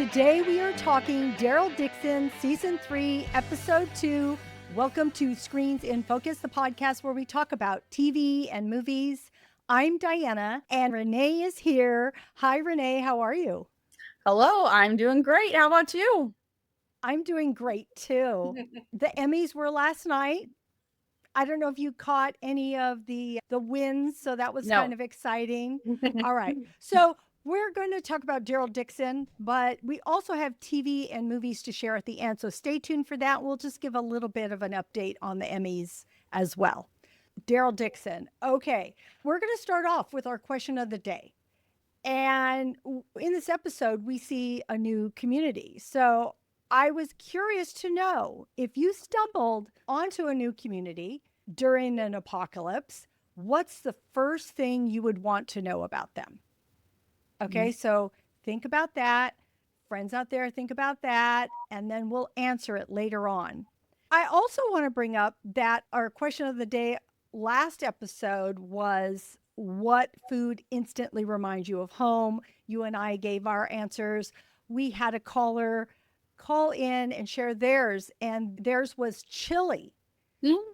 Today we are talking Daryl Dixon, Season 3, Episode 2. Welcome to Screens in Focus, the podcast where we talk about TV and movies. I'm Diana, and Renee is here. Hi, Renee. How are you? Hello, I'm doing great. How about you? I'm doing great, too. The Emmys were last night. I don't know if you caught any of the wins, so that was kind No. of exciting. All right. So we're going to talk about Daryl Dixon, but we also have TV and movies to share at the end. So stay tuned for that. We'll just give a little bit of an update on the Emmys as well. Daryl Dixon. Okay. We're going to start off with our question of the day. And in this episode, we see a new community. So I was curious to know if you stumbled onto a new community during an apocalypse, what's the first thing you would want to know about them? Okay, so think about that. Friends out there, think about that. And then we'll answer it later on. I also want to bring up that our question of the day last episode was what food instantly reminds you of home? You and I gave our answers. We had a caller call in and share theirs, and theirs was chili,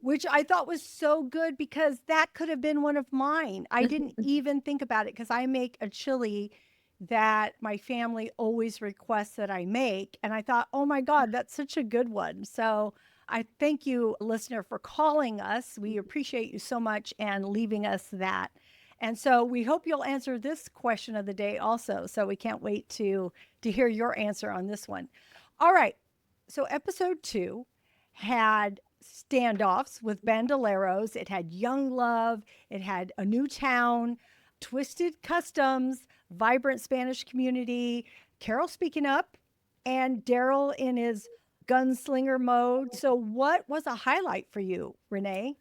which I thought was so good because that could have been one of mine. I didn't even think about it because I make a chili that my family always requests that I make. And I thought, oh my God, that's such a good one. So I thank you, listener, for calling us. We appreciate you so much and leaving us that. And so we hope you'll answer this question of the day also. So we can't wait to hear your answer on this one. All right. So episode 2 had standoffs with bandoleros. It had young love. It had a new town, twisted customs, vibrant Spanish community, Carol speaking up, and Daryl in his gunslinger mode. So what was a highlight for you, Renee?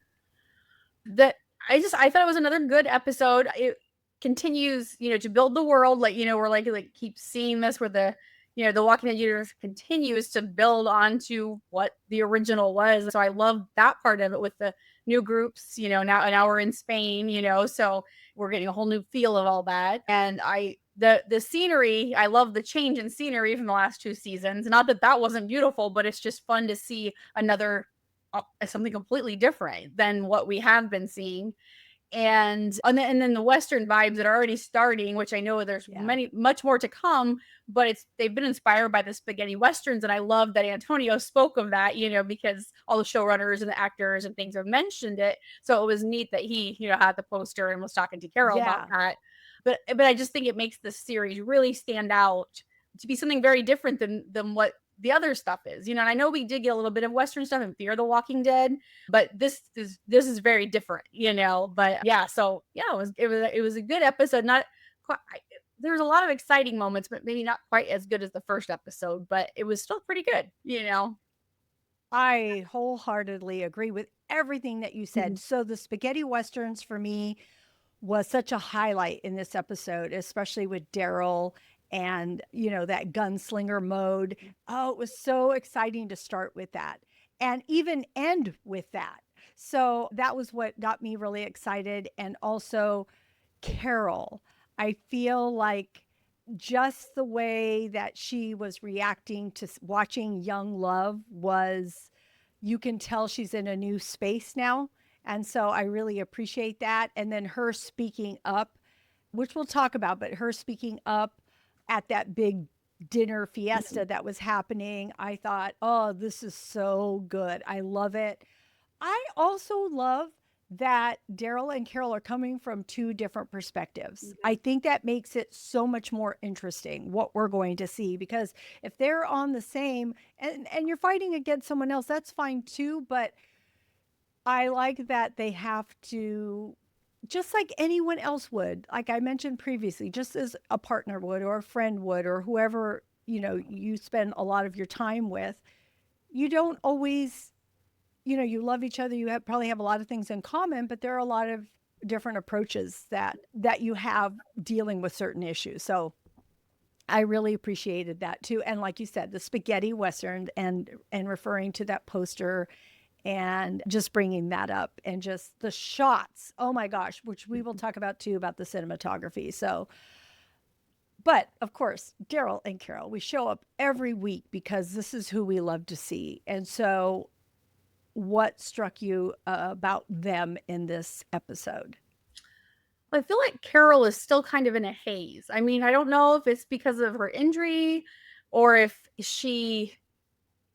I thought it was another good episode. It continues, to build the world. We're like keep seeing this where the Walking Dead universe continues to build onto what the original was. So I love that part of it with the new groups, now we're in Spain, so we're getting a whole new feel of all that. And the scenery, I love the change in scenery from the last 2 seasons. Not that wasn't beautiful, but it's just fun to see another something completely different than what we have been seeing. And then the Western vibes that are already starting, which I know there's much more to come, but they've been inspired by the spaghetti Westerns. And I love that Antonio spoke of that, because all the showrunners and the actors and things have mentioned it. So it was neat that he, had the poster and was talking to Carol about that. But I just think it makes this series really stand out to be something very different than what the other stuff is, and I know we did get a little bit of Western stuff in Fear the Walking Dead, but this is very different, but it was a good episode. Not quite, there's a lot of exciting moments, but maybe not quite as good as the first episode, but it was still pretty good. I wholeheartedly agree with everything that you said. So the spaghetti Westerns for me was such a highlight in this episode, especially with Daryl and, that gunslinger mode. Oh, it was so exciting to start with that and even end with that. So that was what got me really excited. And also Carol, I feel like just the way that she was reacting to watching young love was, you can tell she's in a new space now. And so I really appreciate that. And then her speaking up, which we'll talk about, but her speaking up at that big dinner fiesta that was happening, I thought, oh, this is so good. I love it. I also love that Daryl and Carol are coming from 2 different perspectives. I think that makes it so much more interesting what we're going to see, because if they're on the same and you're fighting against someone else, that's fine too. But I like that they have to, just like anyone else would, like I mentioned previously, just as a partner would or a friend would or whoever, you spend a lot of your time with, you don't always, you love each other. You probably have a lot of things in common, but there are a lot of different approaches that you have dealing with certain issues. So I really appreciated that too. And like you said, the spaghetti Western and referring to that poster and just bringing that up and just the shots. Oh my gosh, which we will talk about too, about the cinematography. So But of course, Daryl and Carol, we show up every week because this is who we love to see. And so, what struck you about them in this episode? I feel like Carol is still kind of in a haze. I mean, I don't know if it's because of her injury or if she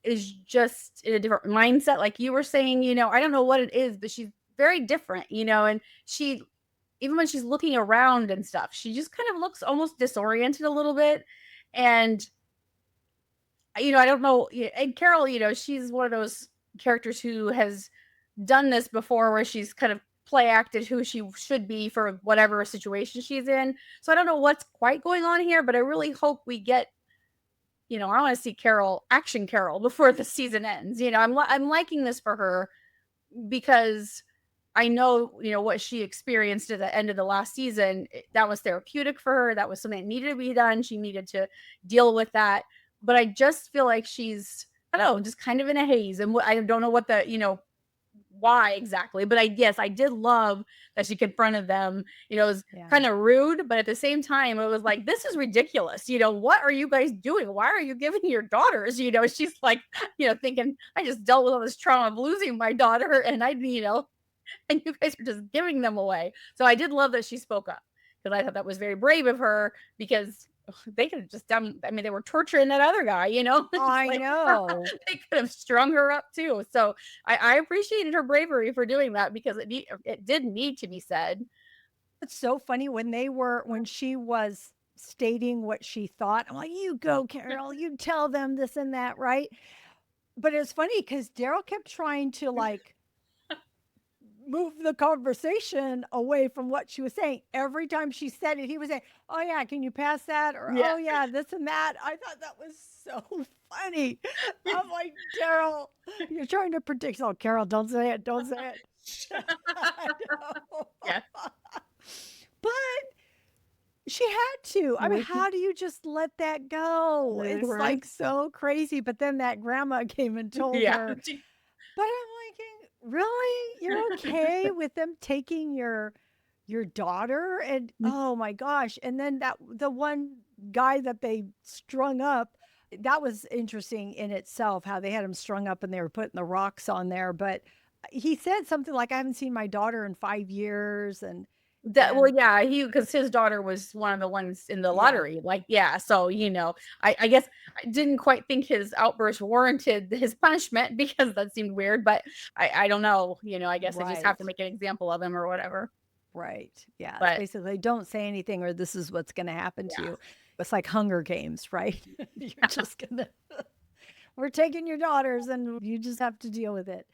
is just in a different mindset, like you were saying. I don't know what it is, but she's very different, and she, even when she's looking around and stuff, she just kind of looks almost disoriented a little bit. And I don't know. And Carol, she's one of those characters who has done this before, where she's kind of play acted who she should be for whatever situation she's in. So I don't know what's quite going on here, but I really hope we get, I want to see Carol, action Carol, before the season ends. I'm liking this for her because I know, what she experienced at the end of the last season. That was therapeutic for her. That was something that needed to be done. She needed to deal with that. But I just feel like she's, I don't know, just kind of in a haze. And I don't know what the, why exactly. But I did love that she confronted them. It was kind of rude, but at the same time, it was like, this is ridiculous. What are you guys doing? Why are you giving your daughters? She's like, thinking, I just dealt with all this trauma of losing my daughter, and and you guys are just giving them away. So I did love that she spoke up, because I thought that was very brave of her, because they could have just done, I mean, they were torturing that other guy, I know. They could have strung her up too. So I appreciated her bravery for doing that, because it did need to be said. It's so funny when she was stating what she thought. I'm like, you go, Carol, you tell them this and that, right? But it's funny because Daryl kept trying to like move the conversation away from what she was saying. Every time she said it, he was saying, "Oh yeah, can you pass that?" Or Yeah. "Oh yeah, this and that." I thought that was so funny. I'm like, Daryl, you're trying to predict. Oh, Carol, don't say it. Don't say it. I know. Yeah. But she had to. I mean, how do you just let that go? It's Right. like so crazy. But then that grandma came and told Yeah. her. But I'm thinking, really? You're okay with them taking your daughter? And oh my gosh. And then the one guy that they strung up, that was interesting in itself, how they had him strung up and they were putting the rocks on there. But he said something like, I haven't seen my daughter in 5 years. Well, yeah, because his daughter was one of the ones in the lottery. Like, yeah, so I guess I didn't quite think his outburst warranted his punishment, because that seemed weird. But I don't know. I guess I just have to make an example of him or whatever. Right. Yeah. But Basically, don't say anything or this is what's going to happen to you. It's like Hunger Games, right? You're just going to, we're taking your daughters and you just have to deal with it.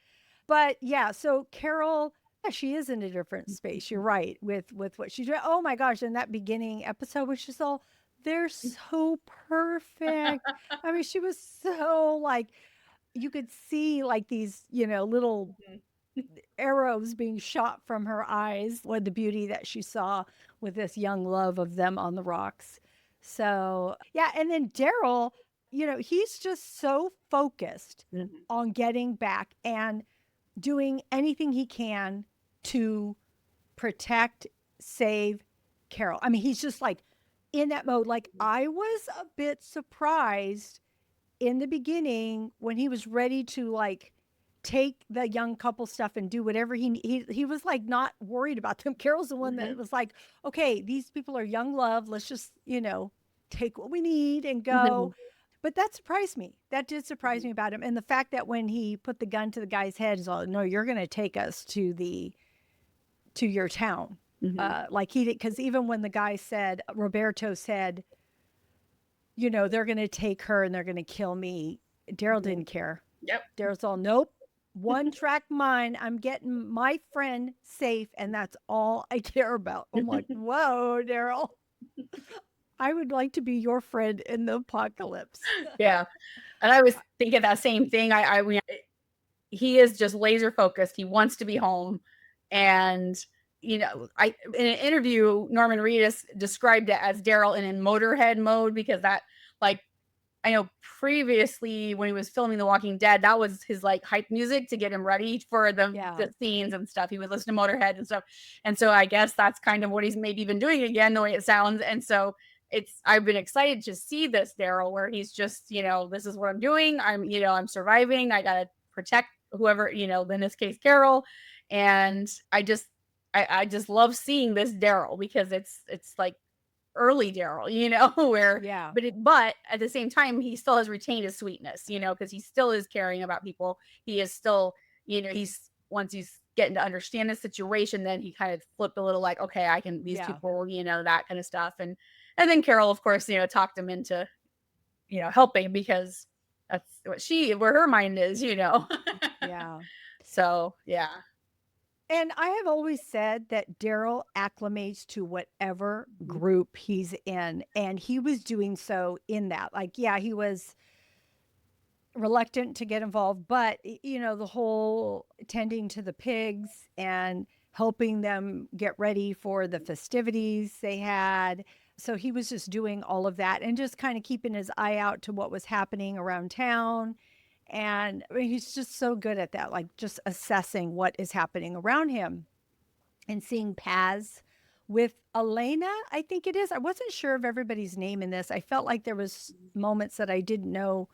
But yeah, so Carol, yeah, she is in a different space. You're right with what she's doing. Oh my gosh. And that beginning episode was just all, they're so perfect. I mean, she was so like, you could see like these, little arrows being shot from her eyes, what the beauty that she saw with this young love of them on the rocks. So, yeah. And then Daryl, he's just so focused on getting back and doing anything he can to protect, save Carol. I mean, he's just like in that mode. Like, I was a bit surprised in the beginning when he was ready to like take the young couple stuff and do whatever he was like not worried about them. Carol's the one that was like, okay, these people are young love. Let's just, take what we need and go. But that surprised me. That did surprise me about him. And the fact that when he put the gun to the guy's head is all, no, you're going to take us to your town. Like he did. Because even when the guy said, Roberto said, they're going to take her and they're going to kill me, Daryl didn't care. Yep. Daryl's all, nope. One track mind. I'm getting my friend safe, and that's all I care about. I'm like, whoa, Daryl. I would like to be your friend in the apocalypse. Yeah. And I was thinking that same thing. He is just laser focused. He wants to be home. And, in an interview, Norman Reedus described it as Daryl in Motorhead mode, because that, like, I know previously when he was filming The Walking Dead, that was his like hype music to get him ready for the scenes and stuff. He would listen to Motorhead and stuff. And so I guess that's kind of what he's maybe been doing again, the way it sounds. And so I've been excited to see this Daryl where he's just, this is what I'm doing. I'm surviving. I gotta protect whoever, in this case, Carol. And I just love seeing this Daryl because it's like early Daryl, where Yeah. but at the same time he still has retained his sweetness, because he still is caring about people. He is still, he's once he's getting to understand the situation, then he kind of flipped a little like, okay, I can these Yeah. people, that kind of stuff. And then Carol, of course, talked him into, helping because that's where her mind is. Yeah. So yeah. And I have always said that Daryl acclimates to whatever Mhm. group he's in. And he was doing so in that. Like, yeah, he was reluctant to get involved, but the whole tending to the pigs and helping them get ready for the festivities they had. So he was just doing all of that and just kind of keeping his eye out to what was happening around town. And I mean, he's just so good at that, like just assessing what is happening around him and seeing paths with Elena, I think it is. I wasn't sure of everybody's name in this. I felt like there was moments that I didn't know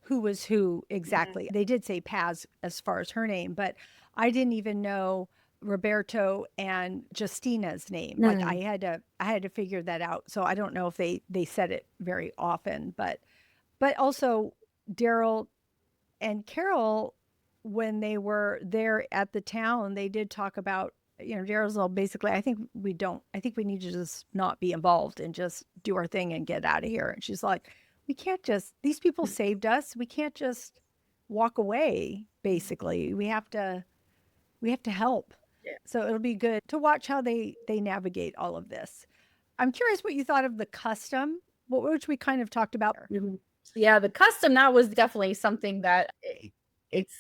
who was who Mhm. exactly. They did say Paz as far as her name, but I didn't even know Roberto and Justina's name. Like Mhm. I had to figure that out. So I don't know if they said it very often, but also Daryl and Carol, when they were there at the town, they did talk about, Daryl's all basically, I think we need to just not be involved and just do our thing and get out of here. And she's like, we can't just, these people saved us. We can't just walk away, basically. We have to help. Yeah. So it'll be good to watch how they navigate all of this. I'm curious what you thought of the custom, which we kind of talked about. Mhm. Yeah, the custom, that was definitely something that it's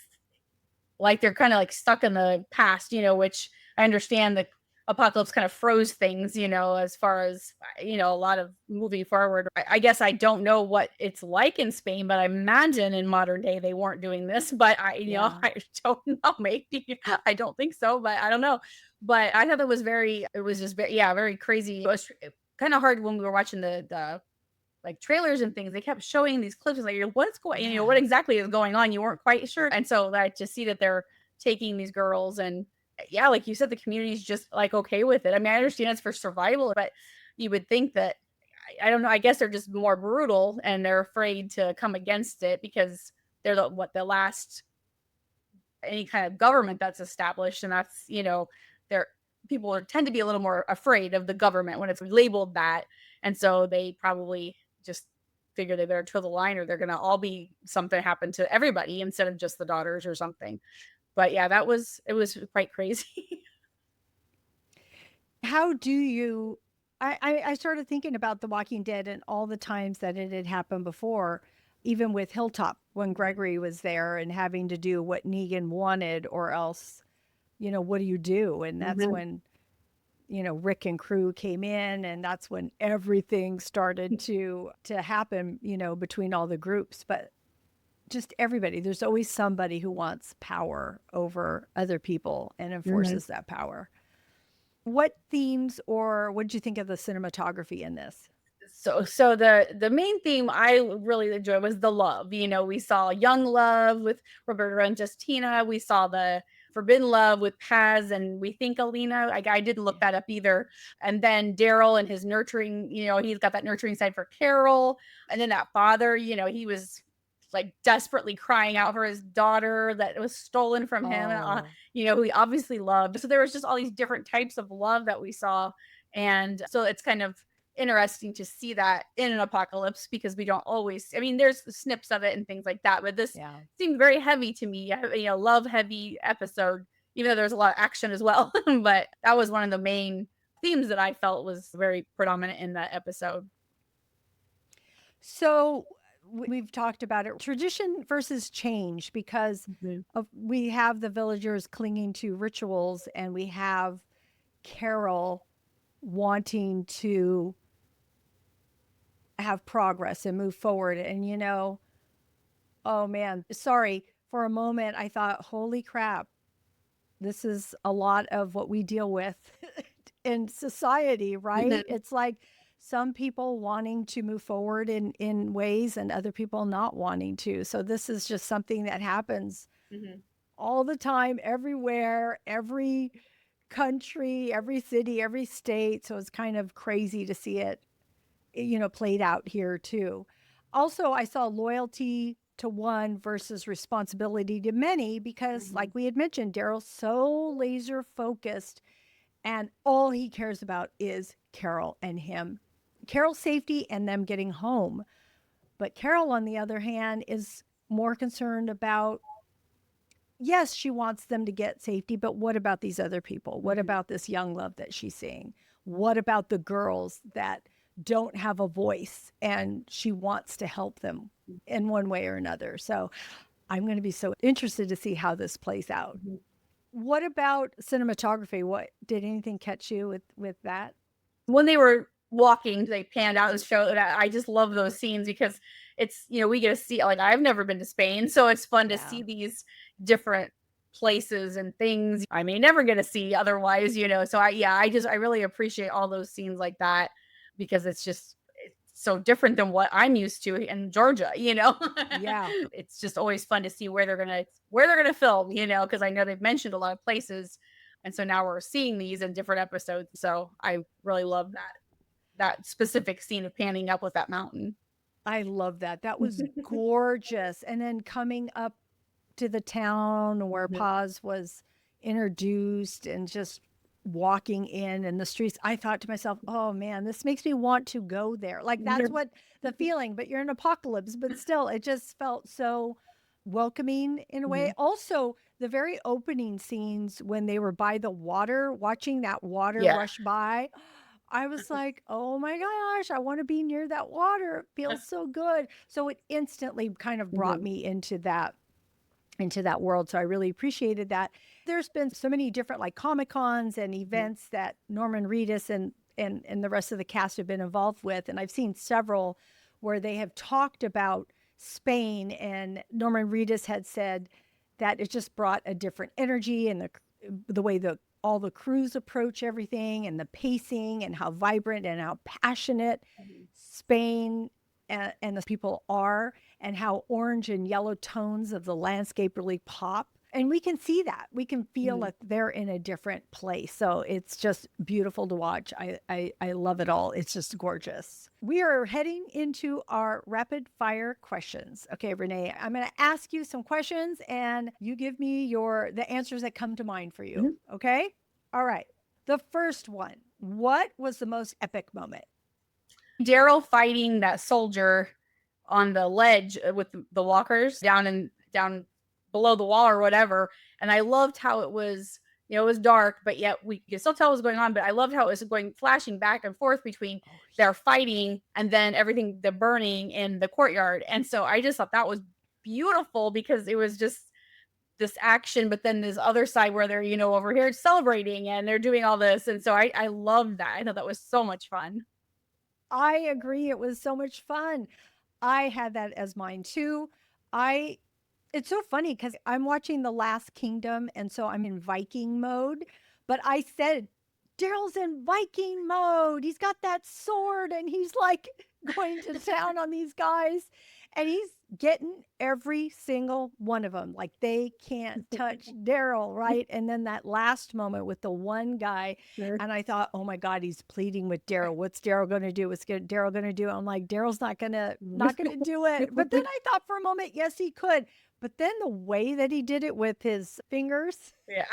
like they're kinda, like, stuck in the past, which I understand the apocalypse kind of froze things, as far as, a lot of moving forward. I guess I don't know what it's like in Spain, but I imagine in modern day they weren't doing this, but Yeah. I don't know, maybe. I don't think so, but I don't know. But I thought it was just very, yeah, very crazy. It was kinda hard when we were watching the like trailers and things, they kept showing these clips like, what's going, what Yeah. exactly is going on? You weren't quite sure. And so like to see that they're taking these girls and yeah, like you said, the community's just like okay with it. I mean, I understand it's for survival, but you would think that I don't know, I guess they're just more brutal and they're afraid to come against it because they're the last any kind of government that's established. And that's, they're tend to be a little more afraid of the government when it's labeled that. And so they probably just figure they better toe the line or they're going to all be something happen to everybody instead of just the daughters or something. But yeah, it was quite crazy. How do you I started thinking about The Walking Dead and all the times that it had happened before, even with Hilltop when Gregory was there and having to do what Negan wanted or else, what do you do? And that's Mhm. when, Rick and crew came in and that's when everything started to happen, between all the groups. But just everybody, there's always somebody who wants power over other people and Mhm. enforces that power. What themes or what did you think of the cinematography in this? So the main theme I really enjoyed was the love. We saw young love with Roberta and Justina. We saw the forbidden love with Paz and we think Alina. I didn't look Yeah. that up either. And then Daryl and his nurturing. He's got that nurturing side for Carol. And then that father. He was like desperately crying out for his daughter that was stolen from him. Oh, Who he obviously loved. So there was just all these different types of love that we saw. And so it's kind of interesting to see that in an apocalypse because we don't always, I mean, there's snips of it and things like that, but this yeah. seemed very heavy to me, love heavy episode, even though there's a lot of action as well. But that was one of the main themes that I felt was very predominant in that episode. So we've talked about it, tradition versus change, because Mhm. we have the villagers clinging to rituals and we have Carol wanting to have progress and move forward. And, oh man, sorry, for a moment, I thought, holy crap, this is a lot of what we deal with in society, right? Mhm. It's like some people wanting to move forward in ways and other people not wanting to. So this is just something that happens Mhm. all the time, everywhere, every country, every city, every state. So it's kind of crazy to see it, played out here too. Also, I saw loyalty to one versus responsibility to many because, like Mhm. we had mentioned, Daryl's so laser focused and all he cares about is Carol and him, Carol's safety and them getting home. But Carol, on the other hand, is more concerned about, yes, she wants them to get safety, but what about these other people? What Mhm. about this young love that she's seeing? What about the girls that don't have a voice and she wants to help them in one way or another? So I'm going to be so interested to see how this plays out. Mhm. What about cinematography? What did anything catch you with that? When they were walking, they panned out and showed that. I just love those scenes because it's, we get to see, like, I've never been to Spain, so it's fun to Yeah. see these different places and things I may never get to see otherwise, So I really appreciate all those scenes like that because it's so different than what I'm used to in Georgia. Yeah. It's just always fun to see where they're gonna film, because I know they've mentioned a lot of places. And so now we're seeing these in different episodes. So I really love that specific scene of panning up with that mountain. I love that. That was gorgeous. And then coming up to the town where Mhm. Paz was introduced and just walking in and the streets, I thought to myself, oh man, this makes me want to go there. Like that's what the feeling, but you're in apocalypse, but still, it just felt so welcoming in a way. Mhm. Also, the very opening scenes when they were by the water, watching that water Yeah. rush by, I was like, oh my gosh, I want to be near that water. It feels so good. So it instantly kind of brought Mhm. me into that world. So I really appreciated that. There's been so many different like Comic Cons and Mhm. events that Norman Reedus and the rest of the cast have been involved with. And I've seen several where they have talked about Spain, and Norman Reedus had said that it just brought a different energy and the way the all the crews approach everything and the pacing and how vibrant and how passionate Mhm. Spain and the people are, and how orange and yellow tones of the landscape really pop. And we can see that. We can feel Mhm. that they're in a different place. So it's just beautiful to watch. I love it all. It's just gorgeous. We are heading into our rapid fire questions. Okay, Renee, I'm going to ask you some questions and you give me the answers that come to mind for you. Mhm. Okay? All right. The first one. What was the most epic moment? Daryl fighting that soldier on the ledge with the walkers down below the wall or whatever. And I loved how it was, it was dark, but yet we could still tell what was going on. But I loved how it was going flashing back and forth between Oh, their fighting and then everything, the burning in the courtyard. And so I just thought that was beautiful because it was just this action, but then this other side where they're, over here celebrating and they're doing all this. And so I loved that. I thought that was so much fun. I agree. It was so much fun. I had that as mine too. I It's so funny because I'm watching The Last Kingdom and so I'm in Viking mode, but I said Daryl's in Viking mode. He's got that sword and he's like going to town on these guys and he's getting every single one of them. Like they can't touch Daryl, right? And then that last moment with the one guy, Sure. and I thought, oh my God, he's pleading with Daryl. What's Daryl going to do? What's Daryl going to do? I'm like, Daryl's not gonna do it. But then I thought for a moment, yes, he could. But then the way that he did it with his fingers, Yeah.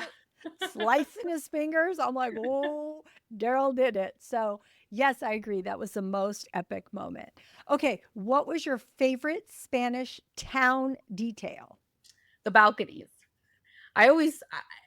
slicing his fingers, I'm like, oh, Daryl did it. So yes, I agree. That was the most epic moment. Okay, what was your favorite Spanish town detail? The balconies. I always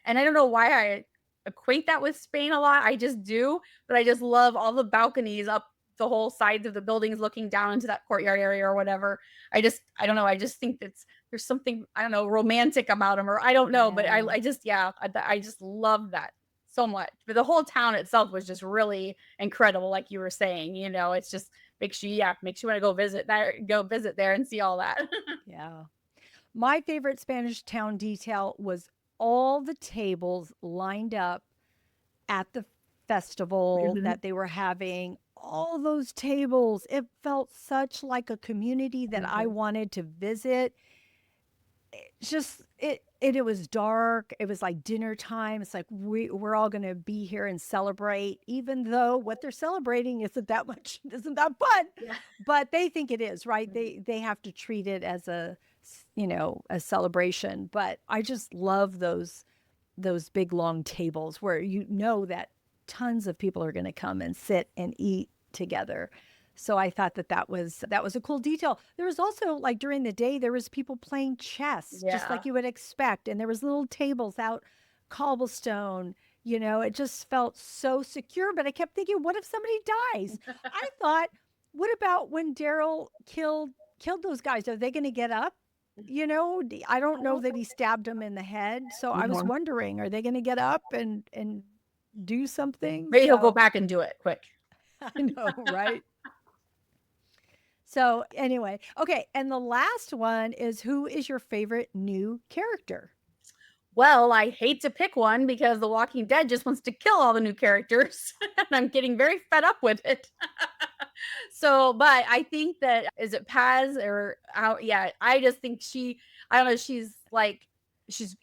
and I don't know why I equate that with Spain a lot. I just do, but I just love all the balconies up the whole sides of the buildings looking down into that courtyard area or whatever. I don't know. I just think there's something, I don't know, romantic about them, or I don't know, but Yeah. I just, yeah, I just love that so much. But the whole town itself was just really incredible, like you were saying. It's just makes you want to go visit there and see all that. Yeah. My favorite Spanish town detail was all the tables lined up at the festival Mhm. that they were having, all those tables. It felt such like a community that I Mhm. wanted to visit. Just it was dark. It was like dinner time. It's like we're all going to be here and celebrate, even though what they're celebrating isn't that much, isn't that fun, Yeah. but they think it is, right? Mhm. They have to treat it as a celebration. But I just love those big long tables where you know that tons of people are going to come and sit and eat together. So I thought that was a cool detail. There was also, like, during the day there was people playing chess just Yeah. like you would expect, and there was little tables out cobblestone. It just felt so secure, but I kept thinking, what if somebody dies? I thought, what about when Daryl killed those guys? Are they going to get up? I don't I know don't that he stabbed him in the head, so I was Mhm. wondering, are they gonna get up and do something? Maybe he'll go So back and do it quick. I know, right? So anyway, okay, and the last one is, who is your favorite new character? Well, I hate to pick one because The Walking Dead just wants to kill all the new characters, and I'm getting very fed up with it. So, but I think that is it Paz or how? Yeah, I just think I don't know. She's like,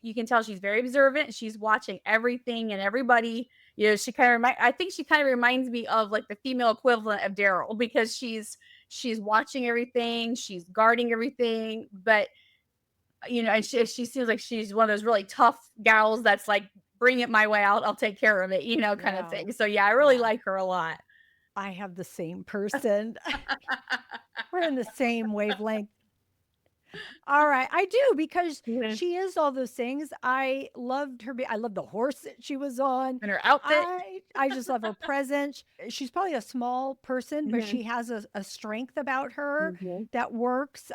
you can tell she's very observant. She's watching everything and everybody. She kind of I think she kind of reminds me of like the female equivalent of Daryl because she's watching everything, she's guarding everything, but and she seems like she's one of those really tough gals that's like, bring it my way, I'll take care of it, kind of Yeah, thing. So yeah, I really yeah. like her a lot. I have the same person. We're in the same wavelength. All right, I do, because Mhm. she is all those things. I loved her. I love the horse that she was on. And her outfit. I just love her presence. She's probably a small person, but Mhm. she has a strength about her Mhm. that works.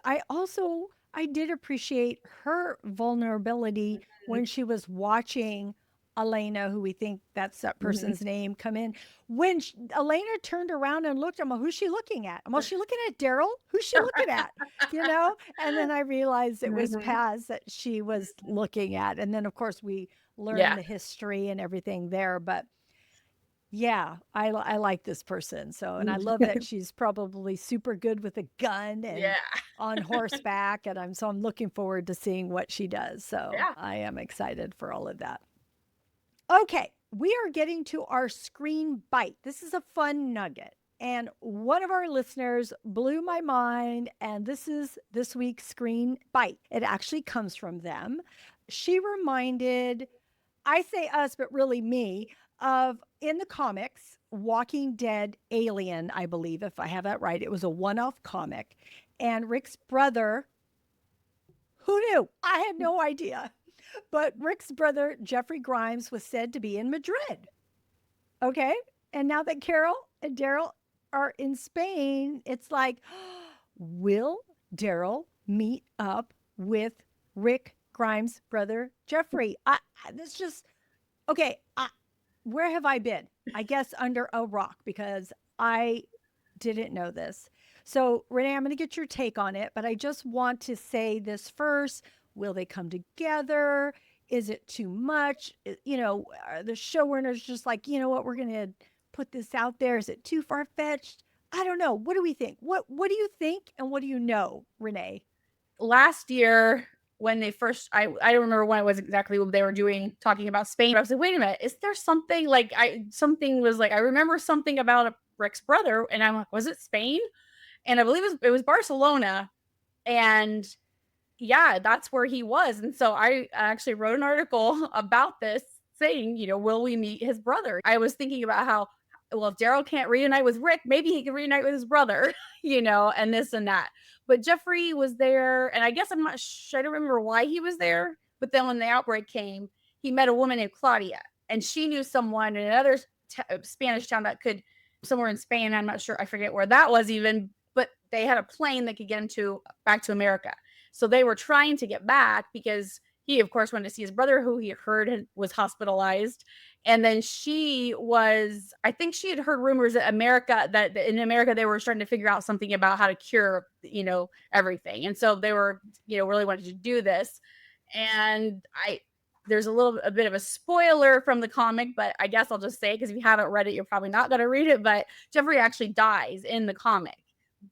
I did appreciate her vulnerability when she was watching Elena, who we think that's that Mhm. person's name, come in. When Elena turned around and looked, I'm like, who's she looking at? I'm like, she looking at Daryl? Who's she looking at? You know? And then I realized it was Mhm. Paz that she was looking at. And then, of course, we learn Yeah. the history and everything there. But yeah, I like this person. So, and I love that she's probably super good with a gun and Yeah. on horseback. And I'm looking forward to seeing what she does. So Yeah. I am excited for all of that. Okay, we are getting to our screen bite. This is a fun nugget. And one of our listeners blew my mind. And this is this week's screen bite. It actually comes from them. She reminded, I say us, but really me, of in the comics, Walking Dead Alien, I believe, if I have that right. It was a one off comic. And Rick's brother, who knew? I had no idea. But Rick's brother, Jeffrey Grimes, was said to be in Madrid. Okay. And now that Carol and Daryl are in Spain, it's like, will Daryl meet up with Rick Grimes' brother, Jeffrey? This just, okay. Where have I been? I guess under a rock, because I didn't know this. So, Renee, I'm going to get your take on it, but I just want to say this first. Will they come together? Is it too much? Are the showrunners just like, you know what, we're going to put this out there? Is it too far fetched? I don't know. What do we think? What do you think, and what do you know, Renee? Last year when they first I don't remember when it was exactly what they were doing talking about Spain, but I was like, wait a minute, is there something like I something was like I remember something about Rick's brother, and I'm like, was it Spain? And I believe it was Barcelona. And yeah, that's where he was. And so I actually wrote an article about this saying, will we meet his brother? I was thinking about how, well, if Daryl can't reunite with Rick, maybe he can reunite with his brother, and this and that. But Jeffrey was there, and I guess I'm not sure, I don't remember why he was there. But then when the outbreak came, he met a woman named Claudia, and she knew someone in another Spanish town that could, somewhere in Spain. I'm not sure, I forget where that was even, but they had a plane that could get him back to America. So they were trying to get back because he, of course, wanted to see his brother, who he heard was hospitalized. And then I think she had heard rumors that in America, they were starting to figure out something about how to cure, everything. And so they were, really wanted to do this. And there's a bit of a spoiler from the comic, but I guess I'll just say, because if you haven't read it, you're probably not going to read it. But Jeffrey actually dies in the comic,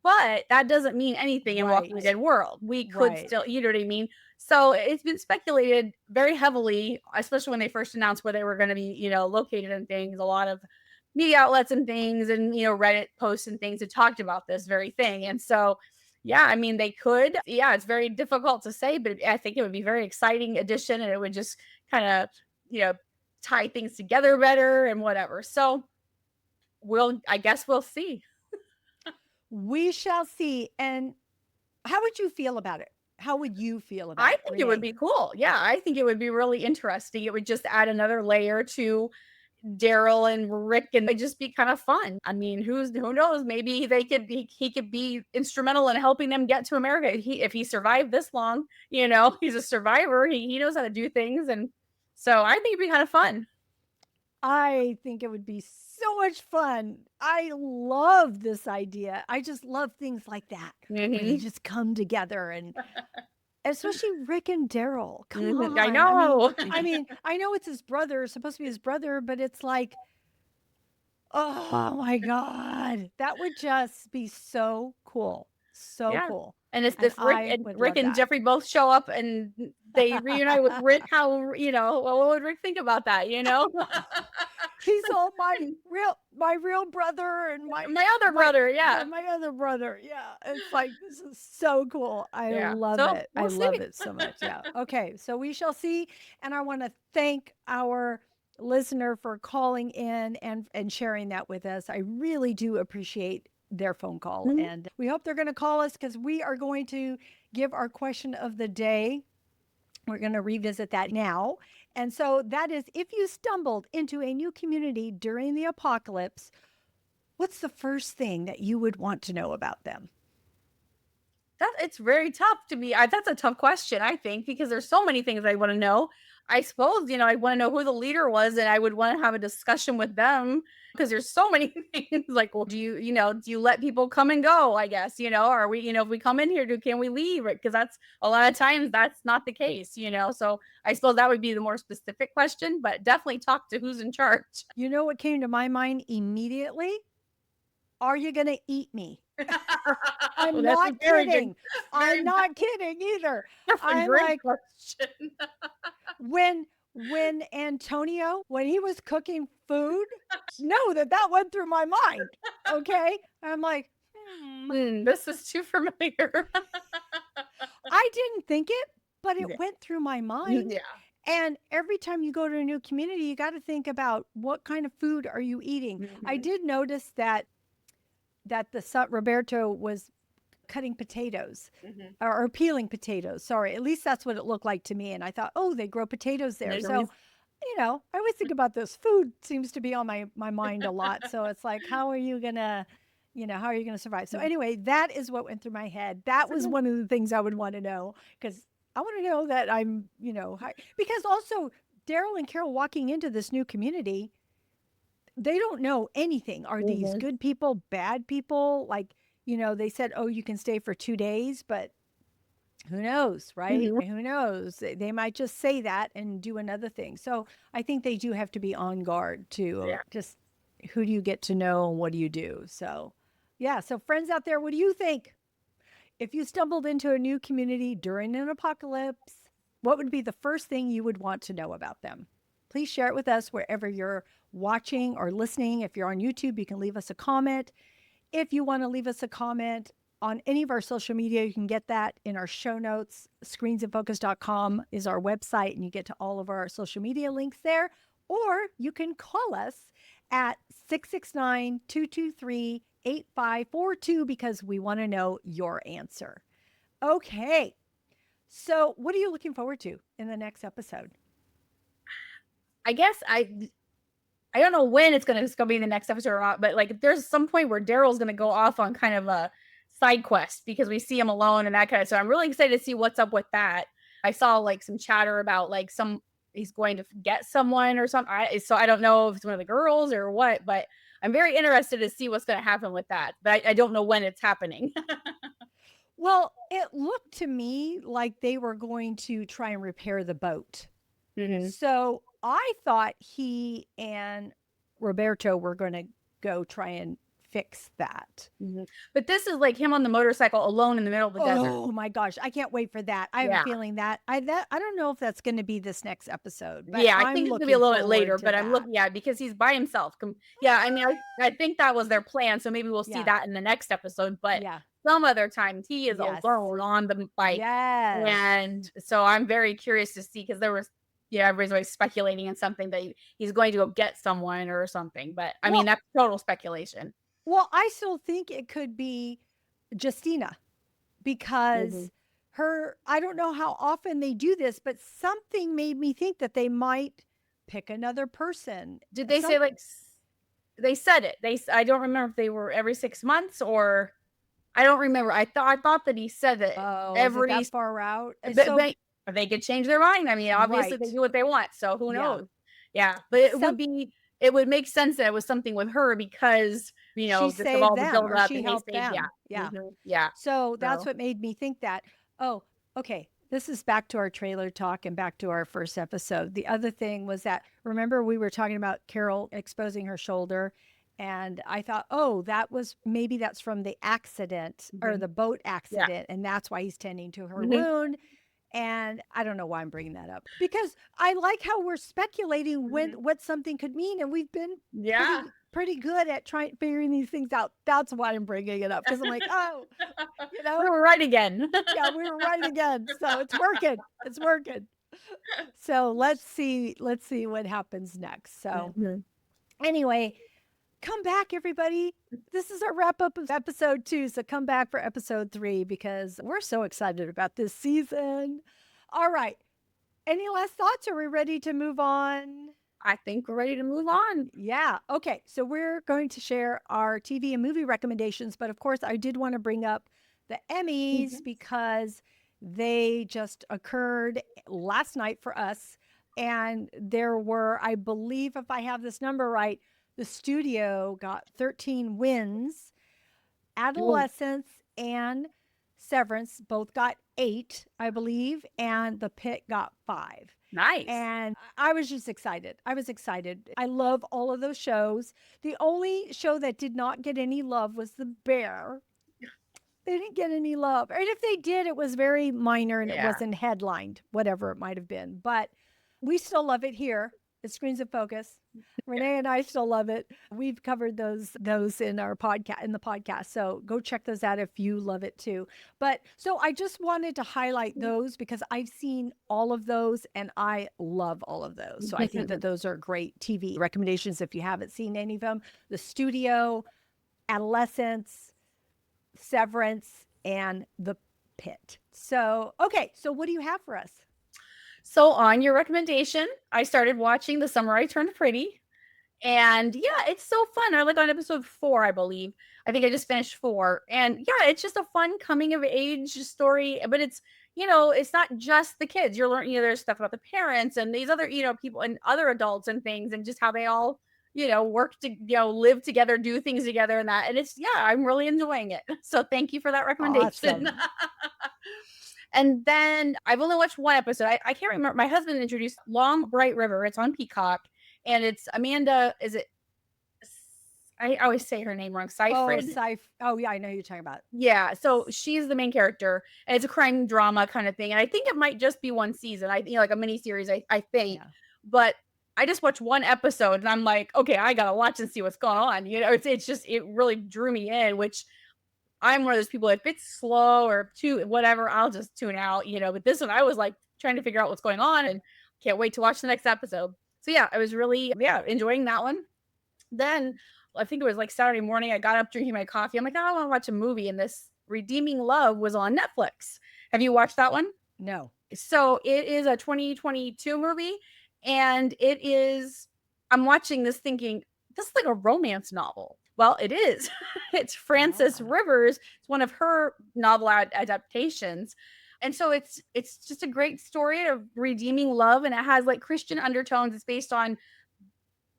but that doesn't mean anything in Walking Right. Dead world. We could Right. still, you know what I mean? So it's been speculated very heavily, especially when they first announced where they were going to be, located and things. A lot of media outlets and things, and Reddit posts and things had talked about this very thing. And so, yeah, I mean, they could. Yeah, it's very difficult to say, but I think it would be a very exciting addition, and it would just kind of, you know, tie things together better and whatever. So I guess we'll see. We shall see. And how would you feel about it? How would you feel about I it, think it would Renee? be cool. Yeah, I think it would be really interesting. It would just add another layer to Daryl and Rick, and it'd just be kind of fun. I mean, who knows? Maybe he could be instrumental in helping them get to America. If he survived this long, he's a survivor. He knows how to do things, and so I think it'd be kind of fun. I think it would be so much fun. I love this idea. I just love things like that where they Mhm. just come together, and especially Rick and Daryl. Come Mhm. I on. know. I know it's his brother, supposed to be his brother, but it's like, oh my God. That would just be so cool. So Yeah. cool. And it's And if I would Rick love and that. Jeffrey both show up and they reunite with Rick, how, what would Rick think about that, He's all my real brother and My other my brother, yeah. my other brother. Yeah. It's like this is so cool. I Yeah. love So, it. I we'll see. love it so much. Yeah. Okay. So we shall see. And I want to thank our listener for calling in and sharing that with us. I really do appreciate their phone call. Mhm. And we hope they're going to call us because we are going to give our question of the day. We're going to revisit that now. And so that is, if you stumbled into a new community during the apocalypse, what's the first thing that you would want to know about them? It's very tough to me. That's a tough question, I think, because there's so many things I want to know. I suppose, I want to know who the leader was, and I would want to have a discussion with them because there's so many things. Like, well, do you let people come and go? I guess, are we, if we come in here, can we leave? Because that's a lot of times that's not the case. So I suppose that would be the more specific question, but definitely talk to who's in charge. You know what came to my mind immediately? Are you going to eat me? Well, I'm that's a not very good, kidding. I'm not kidding either. that's a I'm great like, question. when Antonio, when he was cooking food, know that went through my mind. Okay. I'm like, This is too familiar. I didn't think it, but Yeah. it went through my mind. Yeah. And every time you go to a new community, you got to think about what kind of food are you eating. I Mhm. did notice that the son Roberto was cutting potatoes Mhm. or peeling potatoes. Sorry, at least that's what it looked like to me. And I thought, oh, they grow potatoes there. There's a So reason. I always think about this. Food seems to be on my mind a lot. So it's like, how are you gonna, how are you gonna survive? So anyway, that is what went through my head. That was one of the things I would want to know because I want to know that I'm, because also Daryl and Carol walking into this new community, they don't know anything. Are these Mhm. good people, bad people? Like, they said, oh, you can stay for 2 days, but who knows, right? Mhm. Who knows? They might just say that and do another thing. So I think they do have to be on guard to Yeah. just who do you get to know and what do you do? So, yeah. So, friends out there, what do you think? If you stumbled into a new community during an apocalypse, what would be the first thing you would want to know about them? Please share it with us wherever you're watching or listening. If you're on YouTube, you can leave us a comment. If you want to leave us a comment on any of our social media, you can get that in our show notes. Screensinfocus.com is our website, and you get to all of our social media links there. Or you can call us at 669 223 8542 because we want to know your answer. Okay. So, what are you looking forward to in the next episode? I guess I don't know when it's gonna be the next episode or not, but like if there's some point where Daryl's gonna go off on kind of a side quest because we see him alone and that kind of, so I'm really excited to see what's up with that. I saw like some chatter about like he's going to get someone or something. So I don't know if it's one of the girls or what, but I'm very interested to see what's going to happen with that. But I don't know when it's happening. Well, it looked to me like they were going to try and repair the boat. Mhm. So I thought he and Roberto were going to go try and fix that. Mhm. But this is like him on the motorcycle alone in the middle of the desert. Oh my gosh, I can't wait for that. I have a Yeah. feeling that I don't know if that's going to be this next episode, but Yeah, I I'm think it's gonna be a looking little bit forward later, to but I'm that. looking at it because he's by himself. Yeah, I mean, I think that was their plan, so maybe we'll see Yeah. that in the next episode, but Yeah. some other times he is Yes. alone on the bike, Yes. and so I'm very curious to see because there was everybody's always speculating in something that he's going to go get someone or something, but I mean, Well, that's total speculation. I still think it could be Justina Mhm. because I don't know how often they do this, but something made me think that they might pick another person. Did they say, like, they said it. I don't remember if they were every 6 months or I don't remember. I thought that he said that Oh, is it every that far out? but they could change their mind. I mean, obviously they Right. do what they want, so who Yeah. knows? Yeah, but Some it would make sense that it was something with her because, she just of saved all the them build or up she and they helped saved them. Yeah. yeah, So that's so what made me think that. Oh, okay. This is back to our trailer talk and back to our first episode. The other thing was that remember we were talking about Carol exposing her shoulder, and I thought, oh, maybe that's from the accident or mhm, the boat yeah, accident, and that's why he's tending to her mhm, wound. And I don't know why I'm bringing that up because I like how we're speculating mhm, what something could mean, and we've been yeah. pretty good at trying figuring these things out. That's why I'm bringing it up because I'm like, oh, you We know, were right again. yeah, we were right again. So it's working. It's working. So let's see what happens next. So Mhm. anyway, come back, everybody. This is our wrap up of episode 2. So come back for episode 3 because we're so excited about this season. All right. Any last thoughts? Are we ready to move on? I think we're ready to move on. Yeah. Okay. So we're going to share our TV and movie recommendations. But of course, I did want to bring up the Emmys Mhm. because they just occurred last night for us. And there were, I believe, if I have this number right, the studio got 13 wins. Ooh, Adolescence and Severance both got 8, I believe. And the Pit got 5. nice. And I was just excited. I was excited. I love all of those shows. The only show that did not get any love was The Bear. They didn't get any love. And if they did, it was very minor and it Yeah. wasn't headlined, whatever it might have been. But we still love it here at Screens of Focus. Renee and I still love it. We've covered those in our podcast in the podcast. So go check those out if you love it too. But so I just wanted to highlight those because I've seen all of those and I love all of those. So I think that those are great TV recommendations if you haven't seen any of them. The Studio, Adolescence, Severance, and The Pit. So, okay, so what do you have for us? So on your recommendation, I started watching The Summer I Turned Pretty. And yeah, it's so fun. I like on episode 4, I believe. I think I just finished 4. And yeah, it's just a fun coming of age story, but it's not just the kids. You're learning, there's stuff about the parents and these other, people and other adults and things and just how they all, work to, live together, do things together and that. And I'm really enjoying it. So thank you for that recommendation. Awesome. And then I've only watched one episode. I can't remember. My husband introduced Long Bright River. It's on Peacock and it's Amanda. Is it? I always say her name wrong. Oh, Seyfried. oh yeah, I know who you're talking about. Yeah. So she's the main character, and it's a crime drama kind of thing. And I think it might just be one season. Like a mini series. I think, Yeah. but I just watched one episode, and I'm like, okay, I gotta watch and see what's going on. It's just it really drew me in, which I'm one of those people, if it's slow or too whatever, I'll just tune out, but this one I was like trying to figure out what's going on and can't wait to watch the next episode. So yeah, I was really enjoying that one. Then I think it was like Saturday morning, I got up drinking my coffee. I'm like, oh, I want to watch a movie, and this Redeeming Love was on Netflix. Have you watched that one? No. So it is a 2022 movie, and I'm watching this thinking, this is like a romance novel. Well, it is. It's Frances Ah. Rivers. It's one of her novel adaptations. And so it's just a great story of redeeming love, and it has like Christian undertones. It's based on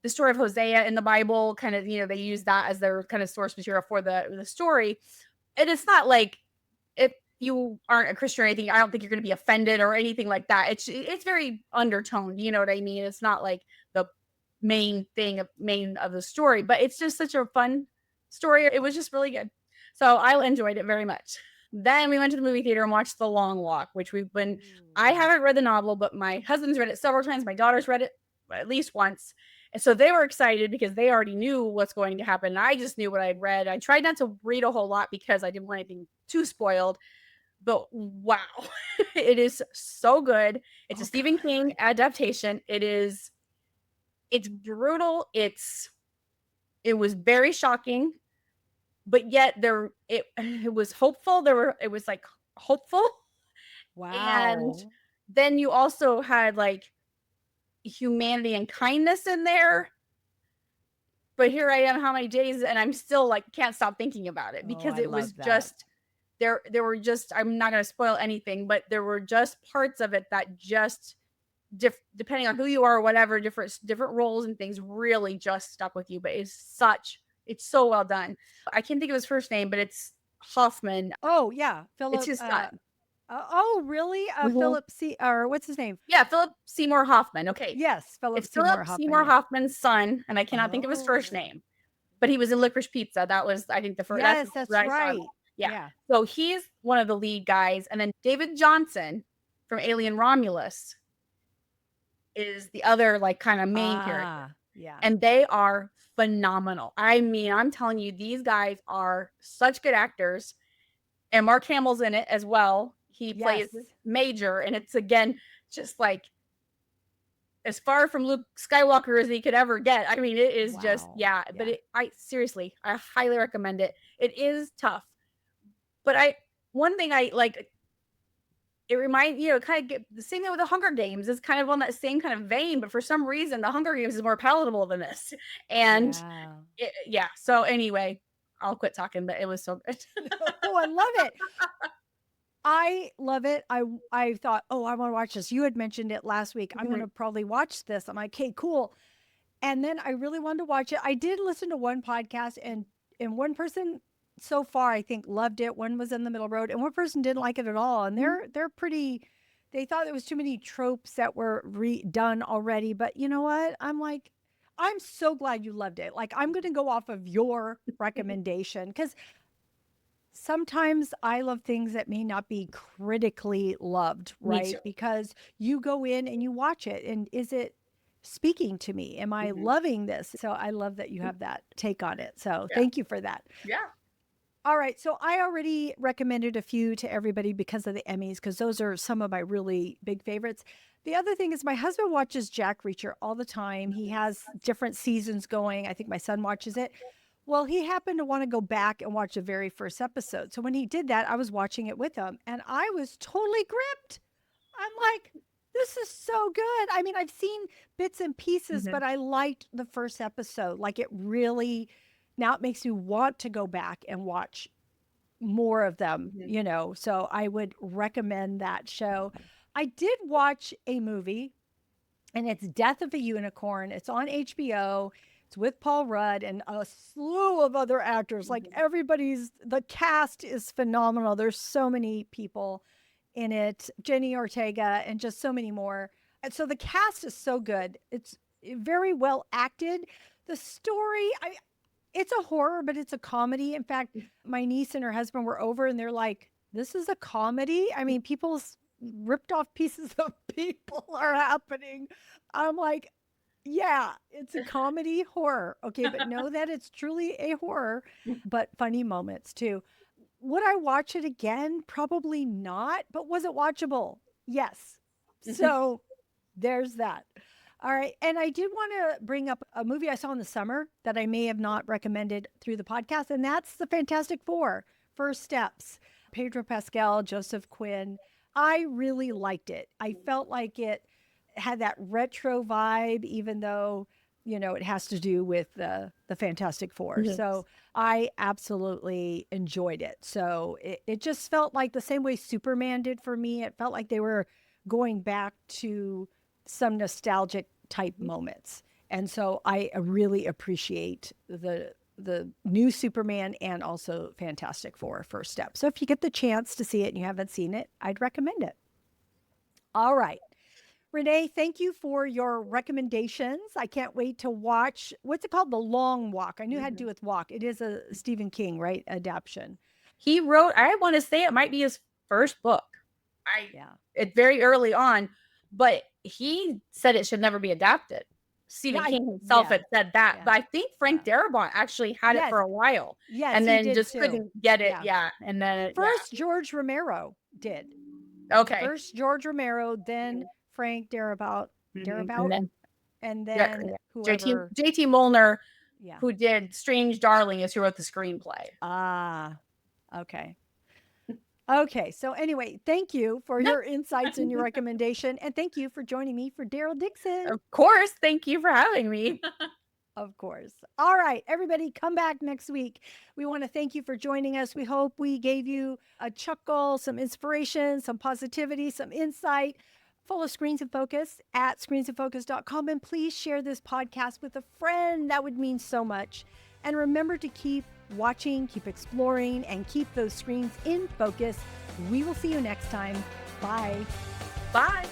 the story of Hosea in the Bible, kind of, they use that as their kind of source material for the story. And it's not like it you aren't a Christian or anything, I don't think you're going to be offended or anything like that. It's very undertoned, you know what I mean? It's not like the main of the story, but it's just such a fun story. It was just really good. So I enjoyed it very much. Then we went to the movie theater and watched The Long Walk, which I haven't read the novel, but my husband's read it several times. My daughter's read it at least once. And so they were excited because they already knew what's going to happen. I just knew what I'd read. I tried not to read a whole lot because I didn't want anything too spoiled. But wow, it is so good. It's a Stephen King adaptation. It's brutal. It was very shocking, but yet it was hopeful. It was like hopeful. And Wow. then you also had like humanity and kindness in there. But here I am, how many days, and I'm still like can't stop thinking about it because I it was love that. just there were just, I'm not going to spoil anything, but there were just parts of it that just depending on who you are or whatever, different roles and things really just stuck with you. But it's so well done. I can't think of his first name, but it's Hoffman. Oh yeah, It's Philip. his son. Oh really? Philip C. Or what's his name? Yeah, Philip Seymour Hoffman. Okay. Yes, Philip It's Philip Seymour Hoffman. Seymour Yeah. Hoffman's son, and I cannot think of his first Oh. name, but he was in Licorice Pizza. That was, I think, the first. That's Yes, that's that I saw him. right. Yeah. Yeah. So he's one of the lead guys, and then David Johnson from Alien Romulus is the other like kind of main character. Yeah. And they are phenomenal. I mean, I'm telling you, these guys are such good actors. And Mark Hamill's in it as well. He plays Yes. Major, and it's again just like as far from Luke Skywalker as he could ever get. I mean, it is just Wow. but I seriously, I highly recommend it. It is tough, but one thing I like, it reminds, kind of get the same thing with the Hunger Games. Is kind of on that same kind of vein, but for some reason the Hunger Games is more palatable than this. And Yeah. So anyway, I'll quit talking, but it was so good. Oh, I love it. I love it. I thought, oh, I want to watch this. You had mentioned it last week. I'm going to probably watch this. I'm like, okay, cool. And then I really wanted to watch it. I did listen to one podcast, and one person so far I think loved it. One was in the middle road, and one person didn't like it at all. And they're pretty. They thought there was too many tropes that were redone already. But you know what? I'm like, I'm so glad you loved it. Like I'm going to go off of your recommendation because sometimes I love things that may not be critically loved, Me right? too. Because you go in and you watch it, and is it speaking to me? Am I loving this? So I love that you have that take on it. So thank you for that. Yeah. All right. So I already recommended a few to everybody because of the Emmys, because those are some of my really big favorites. The other thing is my husband watches Jack Reacher all the time. He has different seasons going. I think my son watches it. Well, he happened to want to go back and watch the very first episode. So when he did that, I was watching it with him and I was totally gripped. I'm like, this is so good. I mean, I've seen bits and pieces, but I liked the first episode. Like it really, now it makes me want to go back and watch more of them, So I would recommend that show. I did watch a movie and it's Death of a Unicorn. It's on HBO. It's with Paul Rudd and a slew of other actors. Like the cast is phenomenal. There's so many people in it, Jenny Ortega, and just so many more. And so the cast is so good. It's very well acted. The story, it's a horror, but it's a comedy. In fact, my niece and her husband were over and they're like, this is a comedy. I mean, people's ripped off pieces of people are happening. I'm like, yeah, it's a comedy horror. Okay, but know that it's truly a horror, but funny moments too. Would I watch it again? Probably not, but was it watchable? Yes. So there's that. All right. And I did want to bring up a movie I saw in the summer that I may have not recommended through the podcast, and that's The Fantastic Four, First Steps. Pedro Pascal, Joseph Quinn. I really liked it. I felt like it had that retro vibe, even though, it has to do with the Fantastic Four. So I absolutely enjoyed it. So it just felt like the same way Superman did for me. It felt like they were going back to some nostalgic type moments. And so I really appreciate the new Superman and also Fantastic Four first step. So if you get the chance to see it and you haven't seen it, I'd recommend it. All right. Renee, thank you for your recommendations. I can't wait to watch, what's it called? The Long Walk. I knew it had to do with walk. It is a Stephen King, right? Adaptation. He wrote, I want to say it might be his first book. It's very early on, but he said it should never be adapted. Stephen King himself had said that, but I think Frank Darabont actually had it for a while. Yes, and then he did just too. couldn't get it. And then first George Romero did. Okay. First George Romero, then Frank Darabont, and then whoever. JT Molnar, who did Strange Darling, is who wrote the screenplay. Ah, okay. Okay, so anyway, thank you for your insights and your recommendation, and thank you for joining me for Daryl Dixon. Of course, thank you for having me. Of course. All right, everybody, come back next week. We want to thank you for joining us. We hope we gave you a chuckle, some inspiration, some positivity, some insight. Follow Screens in Focus at screensinfocus.com, and please share this podcast with a friend. That would mean so much. And remember to keep watching, keep exploring, and keep those screens in focus. We will see you next time. Bye. Bye.